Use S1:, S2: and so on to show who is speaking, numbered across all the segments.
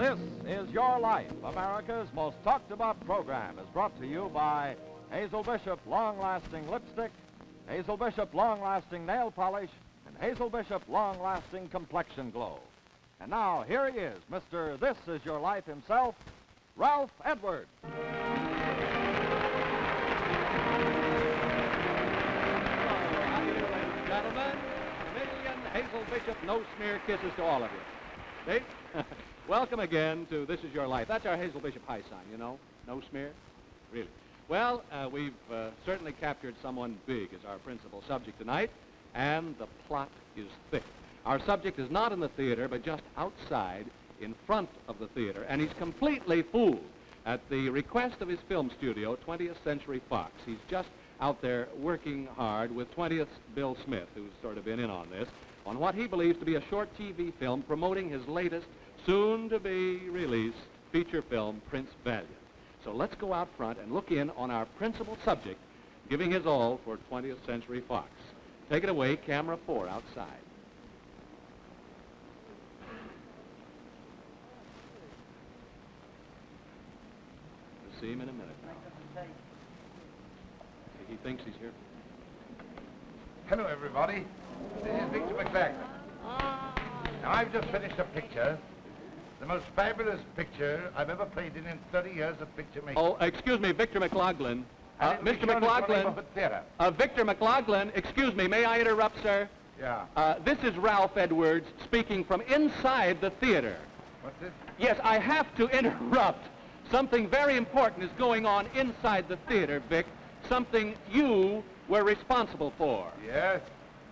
S1: This is Your Life, America's most talked about program, is brought to you by Hazel Bishop Long-Lasting Lipstick, Hazel Bishop Long-Lasting Nail Polish, and Hazel Bishop Long-Lasting Complexion Glow. And now, here he is, Mr. This Is Your Life himself, Ralph Edwards.
S2: Gentlemen, a million Hazel Bishop no-smear kisses to all of you. See? Welcome again to This Is Your Life. That's our Hazel Bishop high sign, you know? No smear? Really? Well, we've certainly captured someone big as our principal subject tonight, and the plot is thick. Our subject is not in the theater, but just outside in front of the theater, and he's completely fooled at the request of his film studio, 20th Century Fox. He's just out there working hard with 20th Bill Smith, who's sort of been in on this, on what he believes to be a short TV film promoting his latest, soon-to-be-released feature film, Prince Valiant. So let's go out front and look in on our principal subject, giving his all for 20th Century Fox. Take it away, camera 4 outside. We'll see him in a minute now. He thinks he's here.
S3: Hello, everybody. This is Victor McLaglen. Now, I've just finished a picture, the most fabulous picture I've ever played in 30 years of picture making.
S2: Oh, excuse me, Victor McLaglen. Mr. McLaglen. Victor McLaglen, excuse me, may I interrupt, sir?
S3: Yeah.
S2: This is Ralph Edwards speaking from inside the theater.
S3: What's this?
S2: Yes, I have to interrupt. Something very important is going on inside the theater, Vic. Something you were responsible for.
S3: Yes?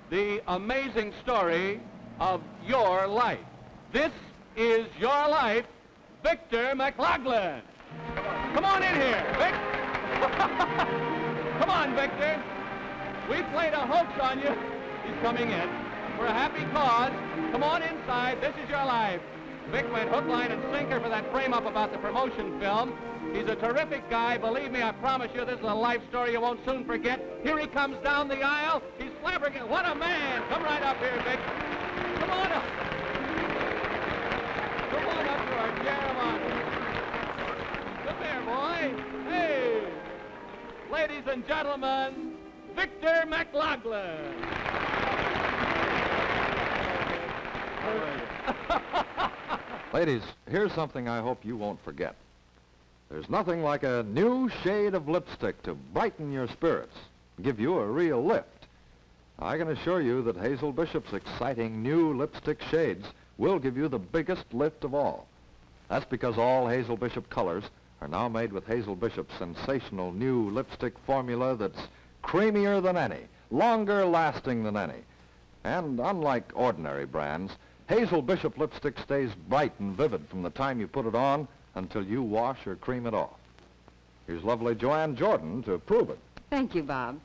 S2: The amazing story of your life. This is Your Life, Victor McLaglen. Come on in here, Vic. Come on, Victor. We played a hoax on you. He's coming in. For a happy cause. Come on inside. This is Your Life. Vic went hook, line, and sinker for that frame-up about the promotion film. He's a terrific guy. Believe me, I promise you, this is a life story you won't soon forget. Here he comes down the aisle. He's flabbergasted. What a man. Come right up here, Vic. Come on up. Come on up to our chair of honor. Come there, boy. Hey. Ladies and gentlemen, Victor McLaglen.
S1: Ladies, here's something I hope you won't forget. There's nothing like a new shade of lipstick to brighten your spirits, give you a real lift. I can assure you that Hazel Bishop's exciting new lipstick shades will give you the biggest lift of all. That's because all Hazel Bishop colors are now made with Hazel Bishop's sensational new lipstick formula that's creamier than any, longer lasting than any. And unlike ordinary brands, Hazel Bishop lipstick stays bright and vivid from the time you put it on until you wash or cream it off. Here's lovely Joanne Jordan to prove it.
S4: Thank you, Bob.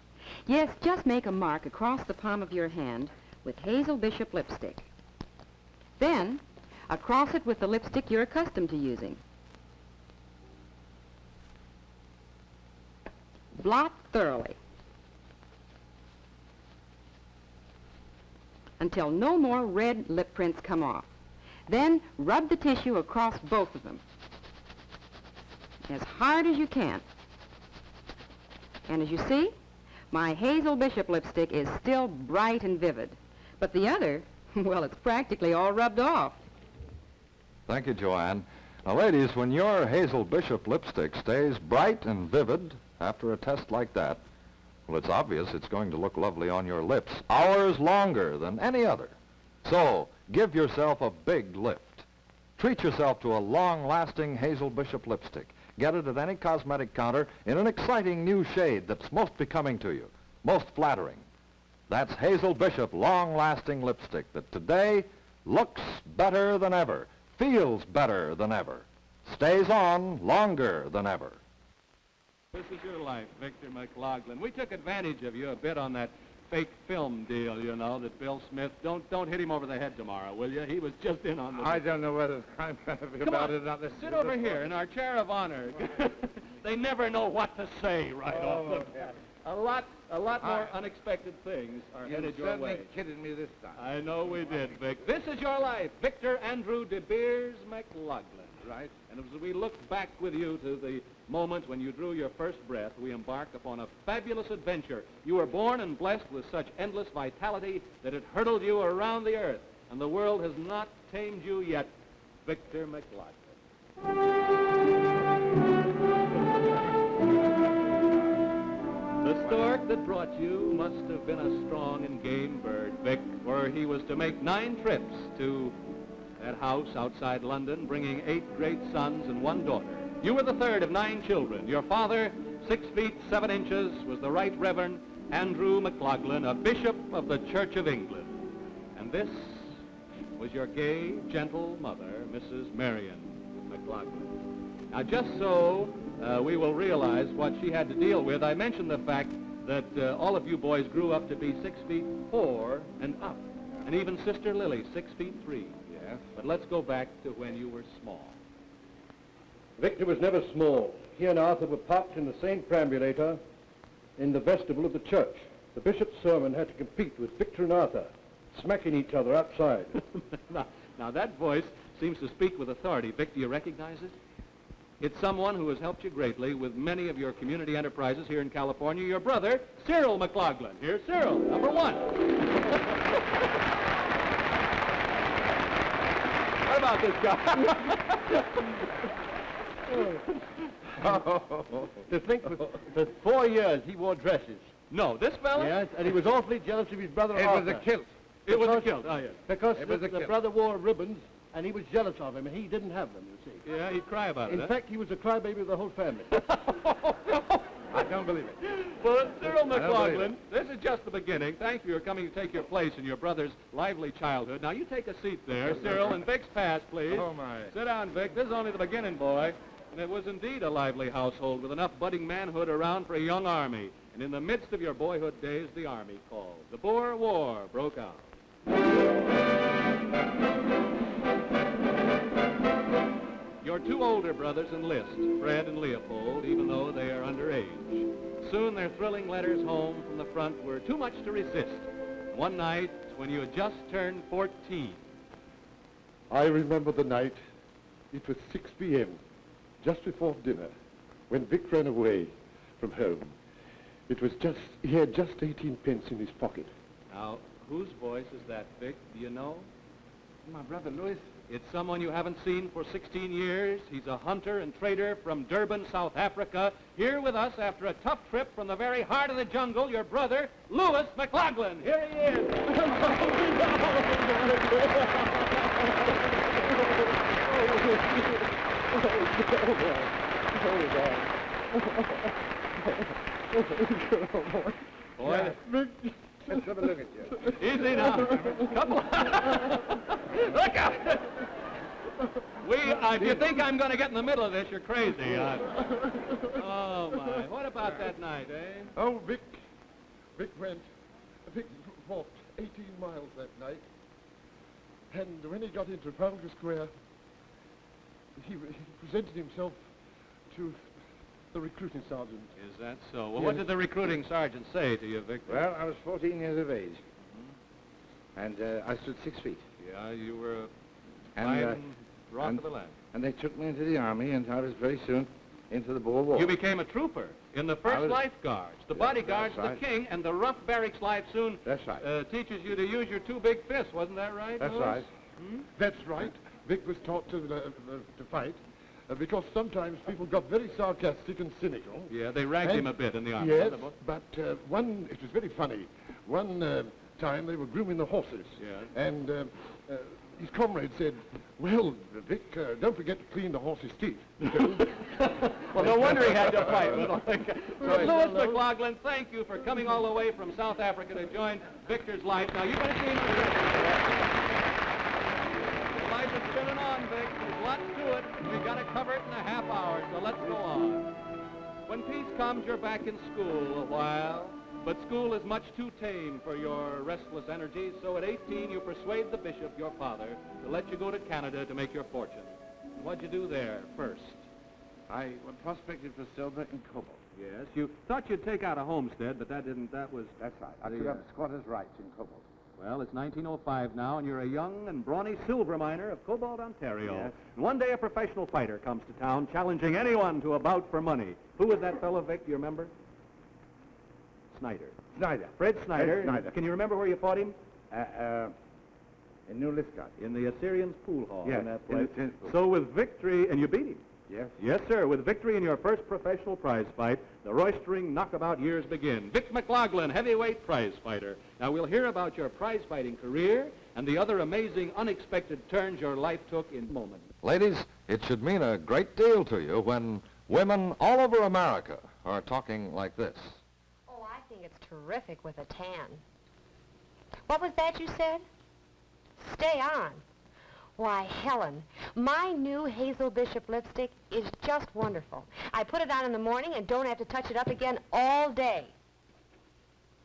S4: Yes, just make a mark across the palm of your hand with Hazel Bishop lipstick. Then, across it with the lipstick you're accustomed to using. Blot thoroughly until no more red lip prints come off. Then rub the tissue across both of them as hard as you can. And as you see, my Hazel Bishop lipstick is still bright and vivid. But the other, well, it's practically all rubbed off.
S1: Thank you, Joanne. Now, ladies, when your Hazel Bishop lipstick stays bright and vivid after a test like that, well, it's obvious it's going to look lovely on your lips hours longer than any other. So, give yourself a big lift. Treat yourself to a long-lasting Hazel Bishop lipstick. Get it at any cosmetic counter in an exciting new shade that's most becoming to you, most flattering. That's Hazel Bishop long-lasting lipstick that today looks better than ever, feels better than ever, stays on longer than ever.
S2: This is Your Life, Victor McLaglen. We took advantage of you a bit on that fake film deal, you know, that Bill Smith. Don't hit him over the head tomorrow, will you? He was just in on the...
S3: I don't know whether I'm happy about it or not.
S2: Sit over here in our chair of honor. They never know what to say right off the bat. A lot more unexpected things are headed your way.
S3: You certainly kidded me this time.
S2: I know we did, Vic. This is Your Life, Victor Andrew De Beers McLaglen.
S3: Right.
S2: And as we look back with you to the moment when you drew your first breath, we embark upon a fabulous adventure. You were born and blessed with such endless vitality that it hurtled you around the earth, and the world has not tamed you yet. Victor McLaglen. The stork that brought you must have been a strong and game bird, Vic, for he was to make 9 trips to that house outside London, bringing 8 great sons and 1 daughter. You were the third of 9 children. Your father, 6 feet 7 inches, was the Right Reverend Andrew McLaglen, a bishop of the Church of England. And this was your gay, gentle mother, Mrs. Marion McLaglen. Now, just so we will realize what she had to deal with, I mentioned the fact that all of you boys grew up to be 6 feet 4 and up, and even Sister Lily, 6 feet 3.
S3: Yes.
S2: But let's go back to when you were small.
S5: Victor was never small. He and Arthur were parked in the same perambulator in the vestibule of the church. The bishop's sermon had to compete with Victor and Arthur, smacking each other outside.
S2: Now, that voice seems to speak with authority. Vic, do you recognize it? It's someone who has helped you greatly with many of your community enterprises here in California. Your brother, Cyril McLaglen. Here's Cyril, number 1. What about this guy?
S5: To think for 4 years he wore dresses.
S2: No, this fella?
S5: Yes, and he was awfully jealous of his brother
S3: It
S5: Arthur.
S3: was a kilt.
S2: It was a kilt. Oh, yes.
S5: Because
S3: It was a
S5: the
S3: kilt.
S5: brother wore ribbons, and he was jealous of him, and he didn't have them, you see.
S2: Yeah, he'd cry about it,
S5: In fact, he was the crybaby of the whole family.
S3: I don't believe it.
S2: Well, Cyril
S3: I don't believe
S2: McLaglen, this is just the beginning. Thank you for coming to take your place in your brother's lively childhood. Now, you take a seat there, Cyril, and Vic's pass, please.
S3: Oh, my.
S2: Sit down, Vic. This is only the beginning, boy. And it was indeed a lively household with enough budding manhood around for a young army. And in the midst of your boyhood days, the army called. The Boer War broke out. Your 2 older brothers enlist, Fred and Leopold, even though they are underage. Soon their thrilling letters home from the front were too much to resist. One night, when you had just turned 14.
S6: I remember the night. It was 6 p.m., just before dinner, when Vic ran away from home. He had just 18 pence in his pocket.
S2: Now, whose voice is that, Vic? Do you know?
S3: My brother Louis.
S2: It's someone you haven't seen for 16 years. He's a hunter and trader from Durban, South Africa. Here with us after a tough trip from the very heart of the jungle, your brother, Louis McLaglen. Here he is. Boy,
S3: Let's have a look at you.
S2: easy now. Couple. Look out! If you think I'm going to get in the middle of this, you're crazy. Oh, my. What about that night, eh?
S6: Oh, Vic walked 18 miles that night. And when he got into Trafalgar Square, he presented himself to the recruiting sergeant.
S2: Is that so? Well, what did the recruiting sergeant say to you, Victor?
S3: Well, I was 14 years of age. And I stood 6 feet.
S2: Yeah, you were a
S3: And,
S2: fine rock of the land.
S3: And they took me into the army, and I was very soon into the Boer War.
S2: You became a trooper in the first lifeguards, the bodyguards of
S3: that's
S2: the
S3: right.
S2: king, and the rough barracks life soon
S3: That's right.
S2: teaches you to use your 2 big fists. Wasn't that right,
S3: That's
S2: Louis?
S3: right.
S6: That's right. Vic was taught to fight because sometimes people got very sarcastic and cynical.
S2: Yeah, they ragged him a bit in the army.
S6: Yes,
S2: didn't they?
S6: but it was very funny. One time they were grooming the horses.
S2: Yeah.
S6: And his comrade said, well, Vic, don't forget to clean the horse's teeth.
S2: Well, no wonder he had to fight with them. So, Louis McLaglen, thank you for coming all the way from South Africa to join Victor's life. Now, you're going to see him. The life is spinning on, Vic. There's lots to it. We've got to cover it in a half hour, so let's go on. When peace comes, you're back in school a while. But school is much too tame for your restless energies, so at 18 you persuade the bishop, your father, to let you go to Canada to make your fortune. What'd you do there first?
S3: I prospected for silver and cobalt.
S2: Yes, you thought you'd take out a homestead, but that was...
S3: That's right. I took up squatters' rights in cobalt.
S2: Well, it's 1905 now, and you're a young and brawny silver miner of Cobalt, Ontario.
S3: Yes.
S2: And one day a professional fighter comes to town challenging anyone to a bout for money. Who was that fellow, Vic? Do you remember? Snyder.
S3: Snyder.
S2: Fred Snyder.
S3: Fred Snyder.
S2: Can you remember where you fought him?
S3: In New Liscott.
S2: In the Assyrians pool hall.
S3: Yes,
S2: In that
S3: in
S2: place.
S3: the tennis pool.
S2: So with victory, and you beat him.
S3: Yes.
S2: Yes, sir. With victory in your first professional prize fight, the roistering knockabout years begin. Vic McLaglen, heavyweight prize fighter. Now, we'll hear about your prize fighting career and the other amazing, unexpected turns your life took in a moment.
S1: Ladies, it should mean a great deal to you when women all over America are talking like this.
S7: Oh, I think it's terrific with a tan. What was that you said? Stay on. Why, Helen, my new Hazel Bishop lipstick is just wonderful. I put it on in the morning and don't have to touch it up again all day.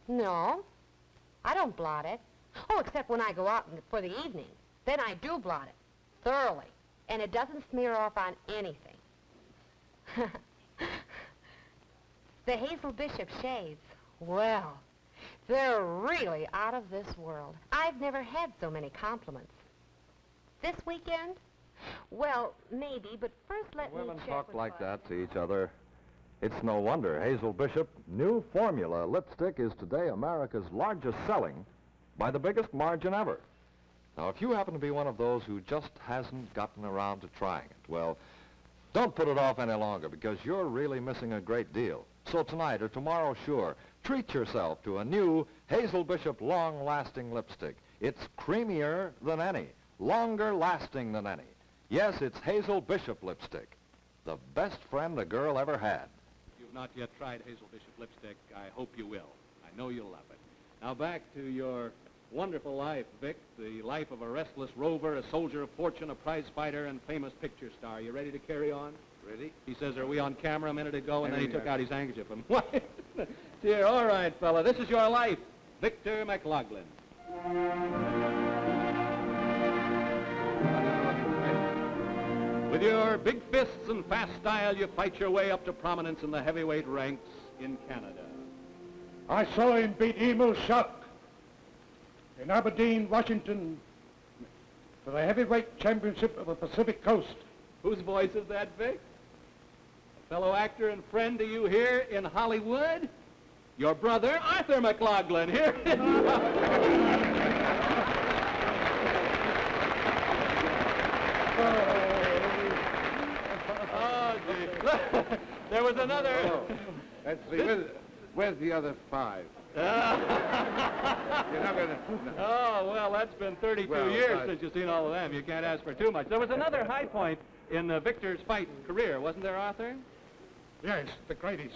S7: No, I don't blot it. Oh, except when I go out for the evening. Then I do blot it, thoroughly. And it doesn't smear off on anything. The Hazel Bishop shades, well, they're really out of this world. I've never had so many compliments. This weekend? Well, maybe, but first let me
S1: Women
S7: check
S1: talk
S7: with
S1: like
S7: Bud.
S1: that to each other. It's no wonder Hazel Bishop New Formula lipstick is today America's largest selling by the biggest margin ever. Now, if you happen to be one of those who just hasn't gotten around to trying it, well, don't put it off any longer because you're really missing a great deal. So tonight or tomorrow, sure, treat yourself to a new Hazel Bishop long-lasting lipstick. It's creamier than any, longer lasting than any. Yes, it's Hazel Bishop lipstick, the best friend a girl ever had.
S2: If you've not yet tried Hazel Bishop lipstick, I hope you will. I know you'll love it. Now back to your wonderful life, Vic, the life of a restless rover, a soldier of fortune, a prize fighter, and famous picture star. You ready to carry on?
S3: Ready?
S2: He says, are we on camera a minute ago? And then he
S3: Everything
S2: took out his handkerchief. And what? Dear, all right, fella, this is your life. Victor McLaglen. With your big fists and fast style, you fight your way up to prominence in the heavyweight ranks in Canada.
S5: I saw him beat Emil Schuck in Aberdeen, Washington, for the heavyweight championship of the Pacific Coast.
S2: Whose voice is that, Vic? A fellow actor and friend to you here in Hollywood? Your brother, Arthur McLaglen. Here it Oh, gee. There was another...
S3: That's three. Where's the other five? You're not going to...
S2: Oh, well, that's been 32
S3: Well,
S2: years since you've seen all of them. You can't ask for too much. There was another high point in Victor's fight career, wasn't there, Arthur?
S5: Yes, the greatest.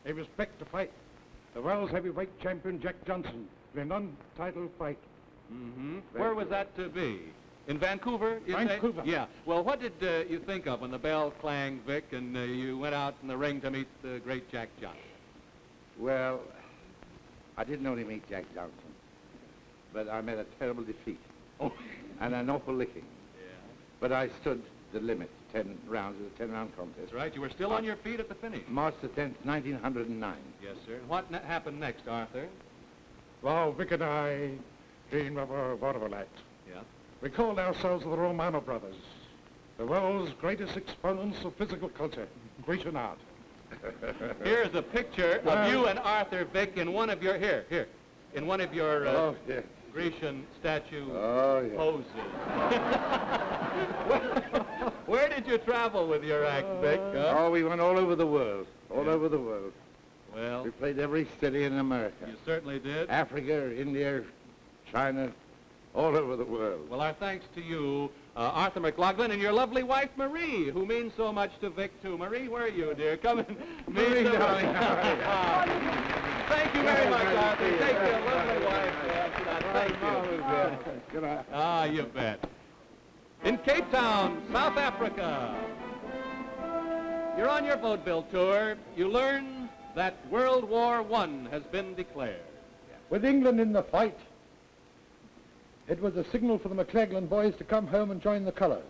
S5: He was picked to fight the world's heavyweight champion, Jack Johnson, in a non-title fight.
S2: Mm-hmm. Where was that to be? In Vancouver, you say?
S5: Vancouver.
S2: Yeah. Well, what did you think of when the bell clanged, Vic, and you went out in the ring to meet the great Jack Johnson?
S3: Well, I didn't only meet Jack Johnson, but I met a terrible defeat.
S2: Oh.
S3: And an awful licking.
S2: Yeah.
S3: But I stood the limit, 10 rounds. It was a 10-round contest.
S2: That's right. You were still on your feet at the finish.
S3: March the 10th, 1909.
S2: Yes, sir. What happened next, Arthur?
S5: Well, Vic and I dreamed of a wonderful act.
S2: Yeah.
S5: We called ourselves the Romano Brothers, the world's greatest exponents of physical culture, Grecian art.
S2: Here's a picture of you and Arthur, Vic, in one of your, in one of your
S3: Oh, yes.
S2: Grecian statue
S3: Oh, yes.
S2: poses. Where did you travel with your act, Vic? Huh?
S3: Oh, we went all over the world. All over the world.
S2: Well,
S3: We played every city in America.
S2: you certainly did.
S3: Africa, India, China, all over the world.
S2: Well, our thanks to you, Arthur McLaglen, and your lovely wife, Marie, who means so much to Vic, too. Marie, where are you, dear? Come and meet
S3: Marie,
S2: the-
S3: darling, how are
S2: Thank you very much, Arthur. Thank you, lovely wife. Thank you.
S3: Good night.
S2: Ah, you bet. In Cape Town, South Africa. You're on your vaudeville tour. You learn that World War I has been declared.
S5: With England in the fight, it was a signal for the McLaglen boys to come home and join the colours.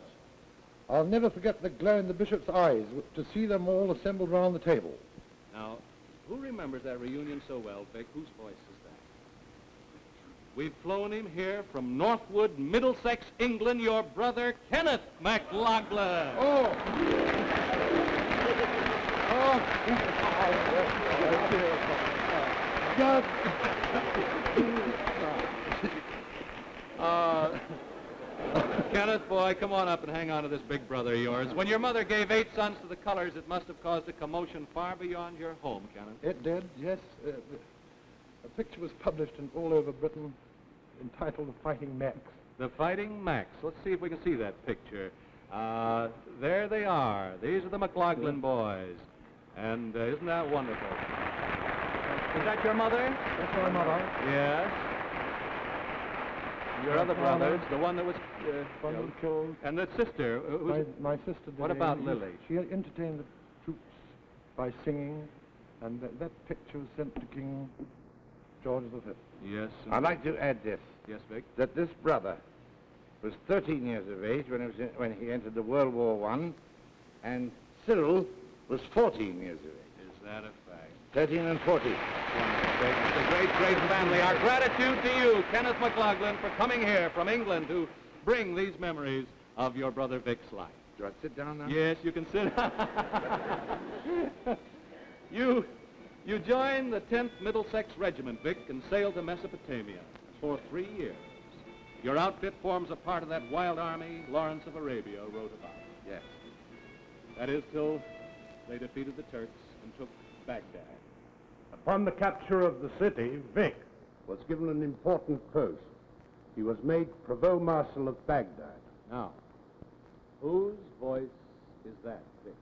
S5: I'll never forget the glow in the bishop's eyes to see them all assembled round the table.
S2: Now, who remembers that reunion so well, Vic? Whose voice is We've flown him here from Northwood, Middlesex, England, your brother, Kenneth McLaglen.
S3: Oh!
S2: Kenneth, boy, come on up and hang on to this big brother of yours. When your mother gave 8 sons to the colors, it must have caused a commotion far beyond your home, Kenneth.
S5: It did, yes. A picture was published all over Britain entitled The Fighting Max.
S2: The Fighting Max. Let's see if we can see that picture. There they are. These are the McLaglen boys. And isn't that wonderful? Is that your mother?
S5: That's my mother.
S2: Yes. Your other brother, the one that was
S5: Killed.
S2: and the sister.
S5: My sister did.
S2: What about Lily?
S5: She entertained the troops by singing, and that picture was sent to King George V.
S2: Yes.
S3: I'd like to add this,
S2: Yes, Vic.
S3: that this brother was 13 years of age when he entered the World War I, and Cyril was 14 years of age.
S2: Is that a fact?
S3: 13 and 40.
S2: Wonderful, Vic. It's a great, great family. Our gratitude to you, Kenneth McLaglen, for coming here from England to bring these memories of your brother Vic's life.
S3: Do I sit down now?
S2: Yes, you can sit. You joined the 10th Middlesex Regiment, Vic, and sailed to Mesopotamia for 3 years. Your outfit forms a part of that wild army Lawrence of Arabia wrote about.
S3: Yes.
S2: That is, till they defeated the Turks and took Baghdad.
S5: Upon the capture of the city, Vic was given an important post. He was made Provost Marshal of Baghdad.
S2: Now, whose voice is that, Vic?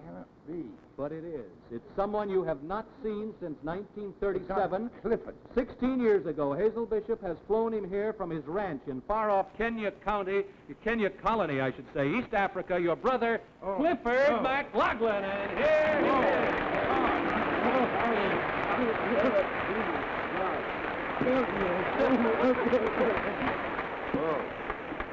S3: Cannot be.
S2: But it is. It's someone you have not seen since 1937.
S3: Clifford.
S2: 16 years ago, Hazel Bishop has flown him here from his ranch in far-off Kenya Colony, I should say, East Africa, your brother, Clifford McLaglen. And here he
S3: Oh.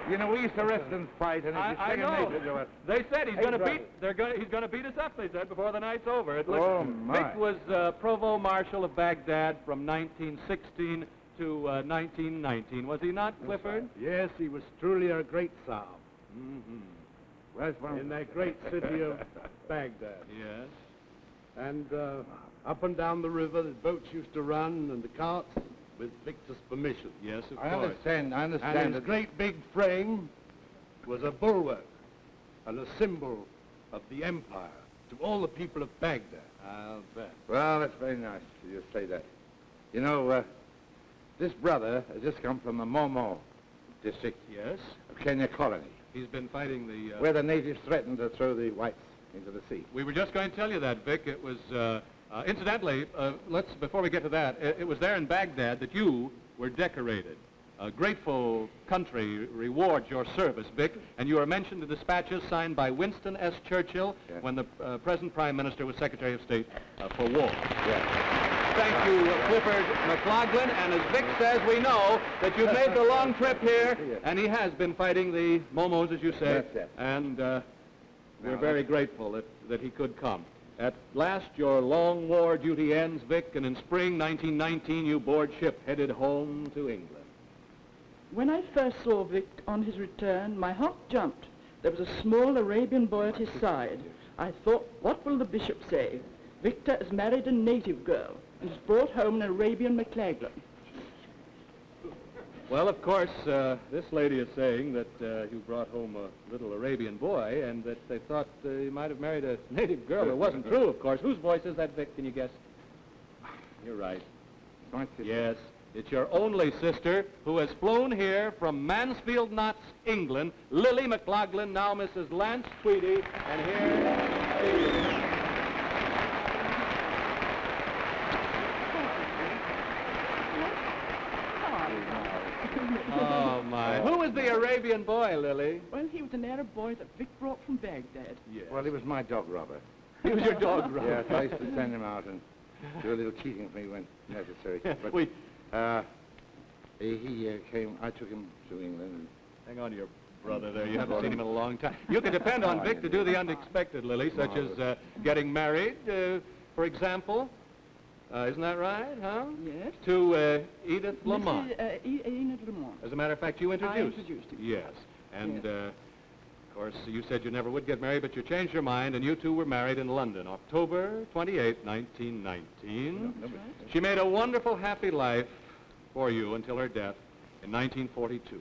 S3: You know, we used to wrestle and fight, and if you
S2: I
S3: sing a
S2: know.
S3: native, you were...
S2: They said he's
S3: Hey,
S2: going to
S3: brother.
S2: he's going to beat us up, they said, before the night's over.
S3: Oh, my.
S2: Vic was Provost Marshal of Baghdad from 1916 to 1919. Was he not, Clifford?
S5: Yes, he was truly a great Tsar.
S2: Mm-hmm.
S3: Where's one?
S5: In that great city of Baghdad.
S2: Yes.
S5: And up and down the river, the boats used to run, and the carts, with Victor's permission.
S2: Yes, of
S3: I
S2: course.
S3: understand.
S5: And his
S3: that-
S5: great big frame was a bulwark and a symbol of the empire to all the people of Baghdad.
S2: I'll bet.
S3: Well, that's very nice of you to say that. You know, this brother has just come from the Momo district
S2: Yes.
S3: of Kenya Colony,
S2: He's been fighting the...
S3: where the natives threatened to throw the whites into the sea.
S2: We were just going to tell you that, Vic. It was, incidentally, before we get to that, it was there in Baghdad that you were decorated. A grateful country rewards your service, Vic, and you are mentioned in dispatches signed by Winston S. Churchill
S3: Yeah.
S2: when the present Prime Minister was Secretary of State for War.
S3: Yeah.
S2: Thank you, Clifford McLaglen, and as Vic says, we know that you've made the long trip here,
S3: Yeah.
S2: and he has been fighting the Momos, as you say,
S3: That's it.
S2: and we're
S3: Now,
S2: very grateful that he could come. At last, your long war duty ends, Vic, and in spring 1919, you board ship headed home to England.
S8: When I first saw Vic on his return, my heart jumped. There was a small Arabian boy at his side. I thought, what will the bishop say? Victor has married a native girl and has brought home an Arabian McLaglen.
S2: Well, of course, this lady is saying that you brought home a little Arabian boy and that they thought you might have married a native girl. It wasn't true, of course. Whose voice is that, Vic? Can you guess? You're right.
S3: My sister.
S2: Yes, it's your only sister who has flown here from Mansfield Knots, England, Lily McLaglen, now Mrs. Lance Tweedy, and here she is. Oh, my. Who was the Arabian boy, Lily?
S8: Well, he was an Arab boy that Vic brought from Baghdad.
S2: Yes.
S3: Well, he was my dog robber.
S2: He was your dog, Robert.
S3: Yes, I used to send him out and do a little cheating for me when necessary. But
S2: We-
S3: he came, I took him to England.
S2: Hang on to your brother there. You haven't seen him in a long time. You can depend on Vic to do the unexpected, Lily, such as getting married, for example. Isn't that right, huh?
S8: Yes.
S2: To Edith Lamont.
S8: Enid Lamont.
S2: As a matter of fact, you introduced.
S8: I introduced him.
S2: Yes. And,
S8: Yes.
S2: of course, you said you never would get married, but you changed your mind, and you two were married in London, October 28, 1919.
S8: That's right.
S2: She made a wonderful, happy life for you until her death in 1942.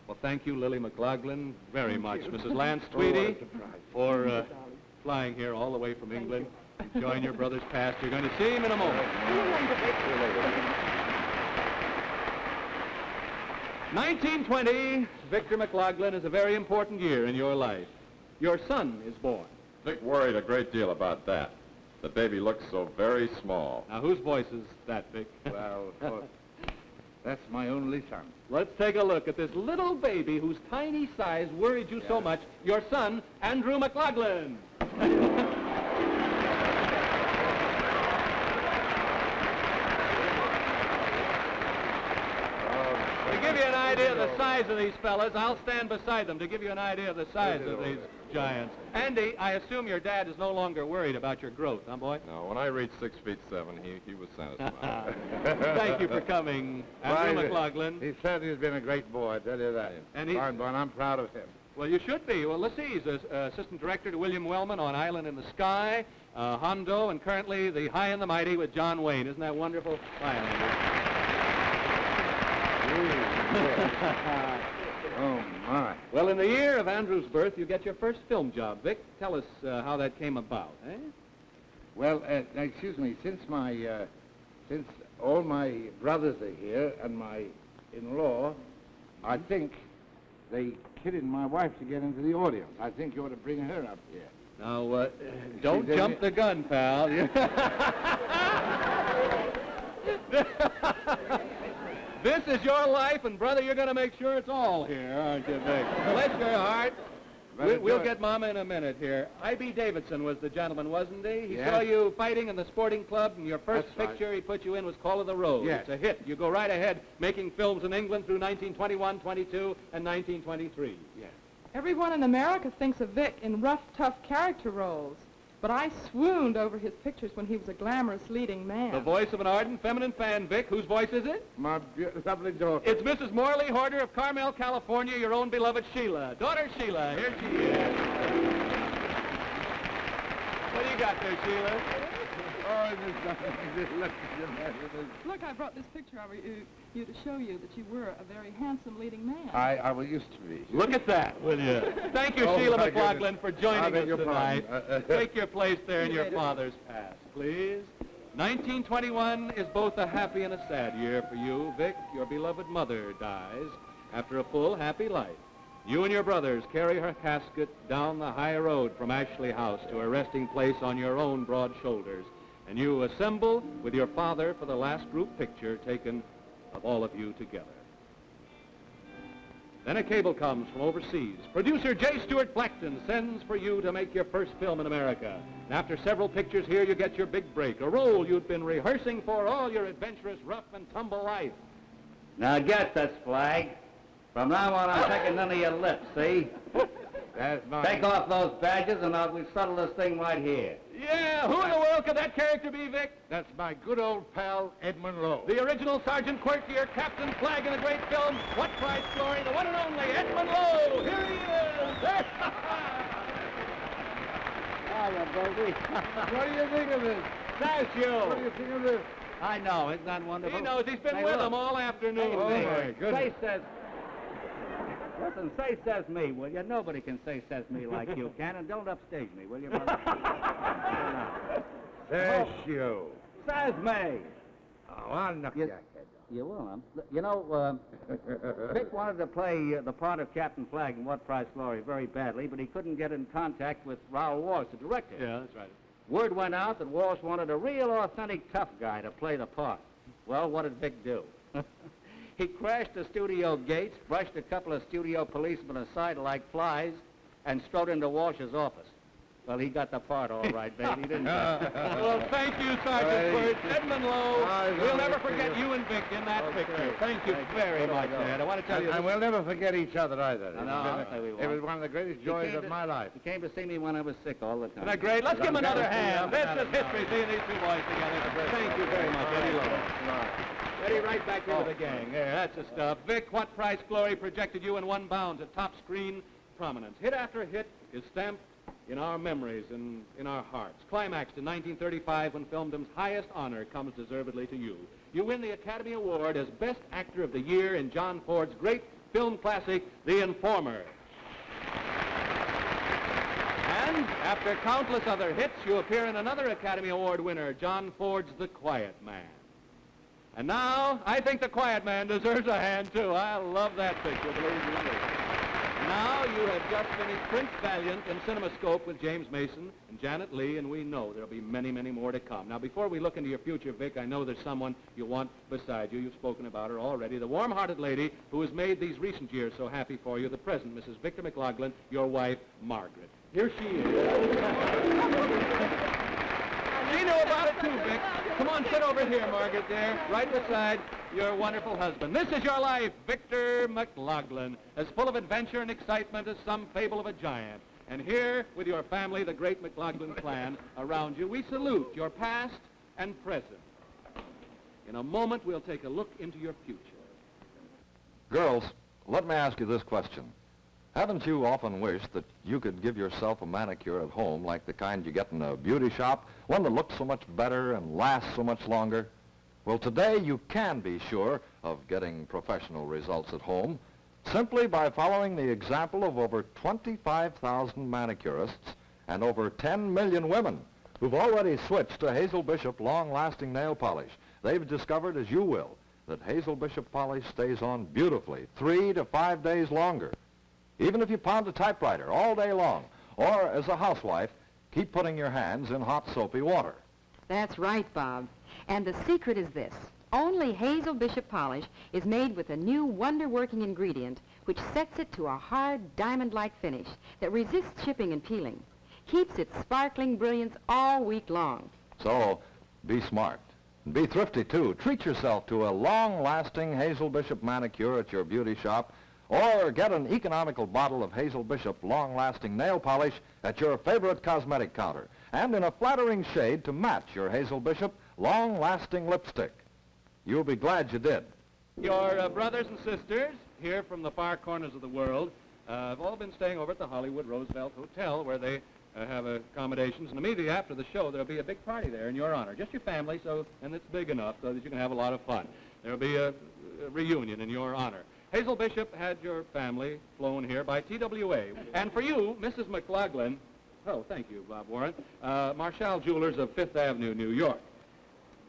S2: Well, thank you, Lily McLaglen, very
S8: Thank
S2: much.
S8: you.
S2: Mrs. Lance
S3: Oh, what a
S2: Tweedy,
S3: surprise.
S2: for
S8: Darling.
S2: flying here all the way from
S8: Thank
S2: England,
S8: you.
S2: enjoying your brother's past. You're going to see him in a moment. 1920, Victor McLaglen, is a very important year in your life. Your son is born.
S1: Vic worried a great deal about that. The baby looks so very small.
S2: Now, whose voice is that, Vic?
S3: Well, that's my only son.
S2: Let's take a look at this little baby whose tiny size worried you so much, your son, Andrew McLaglen. To give you an idea of the size of these fellas, I'll stand beside them to give you an idea of the size of these giants. Andy, I assume your dad is no longer worried about your growth, huh, boy?
S1: No, when I reached 6'7", he was satisfied.
S2: Thank you for coming, Andrew McLaglen.
S3: He certainly has been a great boy, I tell you that.
S2: And he's-
S3: Fine boy, and I'm proud of him.
S2: Well, you should be. Well, let's see. He's assistant director to William Wellman on Island in the Sky, Hondo, and currently the High and the Mighty with John Wayne. Isn't that wonderful? Hi, Andy.
S3: Oh, my.
S2: Well, in the year of Andrew's birth, you get your first film job. Vic, tell us how that came about, eh?
S3: Well, excuse me, since all my brothers are here and my in-law, I think they kidded my wife to get into the audience. I think you ought to bring her up here.
S2: Now, don't
S3: She's in
S2: jump
S3: it.
S2: the gun, pal. This is your life, and brother, you're going to make sure it's all here, aren't you, Vic? Bless your heart. We'll get Mama in a minute here. I.B. Davidson was the gentleman, wasn't he? He
S3: Yes.
S2: saw you fighting in the sporting club, and your first
S3: That's right.
S2: picture he put you in was Call of the Road.
S3: Yes.
S2: It's a hit. You go right ahead making films in England through 1921, 22, and 1923.
S3: Yes.
S9: Everyone in America thinks of Vic in rough, tough character roles, but I swooned over his pictures when he was a glamorous leading man.
S2: The voice of an ardent feminine fan, Vic. Whose voice is it?
S3: My lovely daughter.
S2: It's Mrs. Morley Horder of Carmel, California, your own beloved Sheila. Daughter Sheila, here she is. What do you got there, Sheila?
S3: Oh, look.
S9: Look, I brought this picture of you to show you that you were a very handsome leading man.
S3: I used to be.
S2: Look at that, will you? Thank you,
S3: Oh,
S2: Sheila
S3: my
S2: McLaglen,
S3: goodness.
S2: for
S3: I
S2: joining
S3: beg
S2: us
S3: your
S2: tonight.
S3: pardon.
S2: Take your place there in your father's past, please. 1921 is both a happy and a sad year for you, Vic. Your beloved mother dies after a full, happy life. You and your brothers carry her casket down the high road from Ashley House to her resting place on your own broad shoulders. And you assemble with your father for the last group picture taken of all of you together. Then a cable comes from overseas. Producer J. Stuart Blackton sends for you to make your first film in America. And after several pictures here, you get your big break, a role you'd been rehearsing for all your adventurous rough and tumble life.
S10: Now get this, Flag. From now on, I'm taking none of your lips, see?
S3: That's mine.
S10: Take off those badges and we'll settle this thing right here.
S2: Yeah, who in the world could that character be, Vic?
S3: That's my good old pal, Edmund Lowe.
S2: The original Sergeant Quirkier, Captain Flag in the great film, What Price Glory, the one and only Edmund Lowe. Here he is.
S10: Hiya, Bogey.
S3: What do you think of this?
S10: Thank you.
S3: What do you think of this?
S10: I know, isn't that wonderful?
S2: He knows. He's been
S10: Hey,
S2: with
S10: look.
S2: them all afternoon.
S3: Oh,
S2: Vic.
S3: my goodness.
S10: Say says... Listen, say says me, will you? Nobody can say says me like you can, and don't upstage me, will you, brother?
S3: Says you.
S10: Says me.
S3: Oh, I'll knock
S10: You-
S3: your head
S10: You will, You know, Vic wanted to play the part of Captain Flag in What Price Glory very badly, but he couldn't get in contact with Raoul Walsh, the director.
S2: Yeah, that's right.
S10: Word went out that Walsh wanted a real, authentic, tough guy to play the part. Well, what did Vic do? He crashed the studio gates, brushed a couple of studio policemen aside like flies, and strode into Walsh's office. Well, he got the part all right, baby, didn't he?
S2: Well, thank you, Sergeant Burt. Edmund Lowe, we'll never forget you and Vic in that picture. Thank you very much, Ed. I want to tell you...
S3: And we'll never forget each other either.
S10: No,
S3: It was one of the greatest joys of my life.
S10: He came to see me when I was sick all the time.
S2: Isn't that great? Let's give him another hand. This is history, seeing these two boys together. Thank you very much, Eddie Lowe. Eddie, right back into the gang. There, that's the stuff. Vic, what price glory projected you in one bound to top screen prominence? Hit after hit is stamped in our memories and in our hearts. Climaxed in 1935 when filmdom's highest honor comes deservedly to you. You win the Academy Award as Best Actor of the Year in John Ford's great film classic, The Informer. And after countless other hits, you appear in another Academy Award winner, John Ford's The Quiet Man. And now, I think The Quiet Man deserves a hand, too. I love that picture, believe me. Now you have just finished Prince Valiant and CinemaScope with James Mason and Janet Leigh, and we know there'll be many, many more to come. Now, before we look into your future, Vic, I know there's someone you want beside you. You've spoken about her already. The warm-hearted lady who has made these recent years so happy for you, the present Mrs. Victor McLaglen, your wife, Margaret. Here she is. She knew about it, too, Vic. Come on, sit over here, Margaret, there, right beside your wonderful husband. This is your life, Victor McLaglen, as full of adventure and excitement as some fable of a giant. And here, with your family, the great McLaglen clan, around you, we salute your past and present. In a moment, we'll take a look into your future.
S1: Girls, let me ask you this question. Haven't you often wished that you could give yourself a manicure at home like the kind you get in a beauty shop, one that looks so much better and lasts so much longer? Well, today you can be sure of getting professional results at home simply by following the example of over 25,000 manicurists and over 10 million women who've already switched to Hazel Bishop long-lasting nail polish. They've discovered, as you will, that Hazel Bishop polish stays on beautifully 3 to 5 days longer. Even if you pound a typewriter all day long, or as a housewife, keep putting your hands in hot soapy water.
S4: That's right, Bob. And the secret is this. Only Hazel Bishop polish is made with a new wonder-working ingredient which sets it to a hard, diamond-like finish that resists chipping and peeling, keeps its sparkling brilliance all week long.
S1: So, be smart. And be thrifty, too. Treat yourself to a long-lasting Hazel Bishop manicure at your beauty shop, or get an economical bottle of Hazel Bishop long-lasting nail polish at your favorite cosmetic counter, and in a flattering shade to match your Hazel Bishop long-lasting lipstick. You'll be glad you did.
S2: Your brothers and sisters here from the far corners of the world have all been staying over at the Hollywood Roosevelt Hotel, where they have accommodations, and immediately after the show there'll be a big party there in your honor. Just your family, and it's big enough so that you can have a lot of fun. There'll be a reunion in your honor. Hazel Bishop had your family flown here by TWA. And for you, Mrs. McLaglen, oh, thank you, Bob Warren, Marshall Jewelers of Fifth Avenue, New York,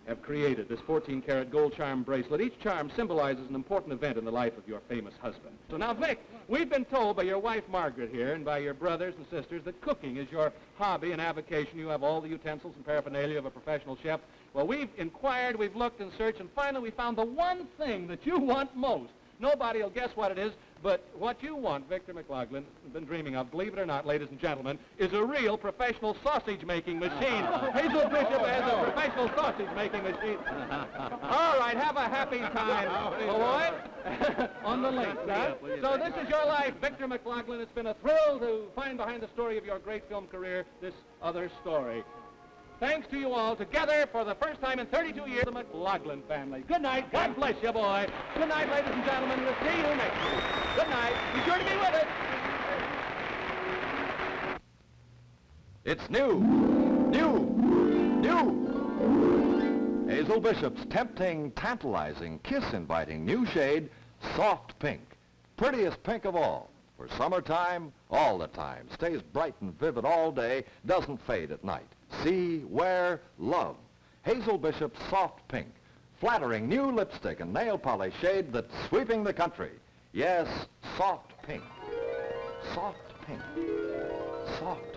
S2: have created this 14-karat gold charm bracelet. Each charm symbolizes an important event in the life of your famous husband. So now, Vic, we've been told by your wife, Margaret, here, and by your brothers and sisters that cooking is your hobby and avocation. You have all the utensils and paraphernalia of a professional chef. Well, we've inquired, we've looked and searched, and finally we found the one thing that you want most. Nobody will guess what it is, but what you want, Victor McLaglen, has been dreaming of, believe it or not, ladies and gentlemen, is a real professional sausage-making machine. Hazel Bishop has a professional sausage-making machine. All right, have a happy time, boy, on the links, huh? So this is your life, Victor McLaglen. It's been a thrill to find behind the story of your great film career this other story. Thanks to you all, together for the first time in 32 years, the McLaglen family. Good night. God bless you, boy. Good night, ladies and gentlemen. We'll see you next week. Good night. Be sure to be with us.
S1: It's new. Hazel Bishop's tempting, tantalizing, kiss-inviting new shade, Soft Pink. Prettiest pink of all. For summertime, all the time. Stays bright and vivid all day, doesn't fade at night. See, wear, love. Hazel Bishop's Soft Pink. Flattering new lipstick and nail polish shade that's sweeping the country. Yes, Soft Pink. Soft Pink. Soft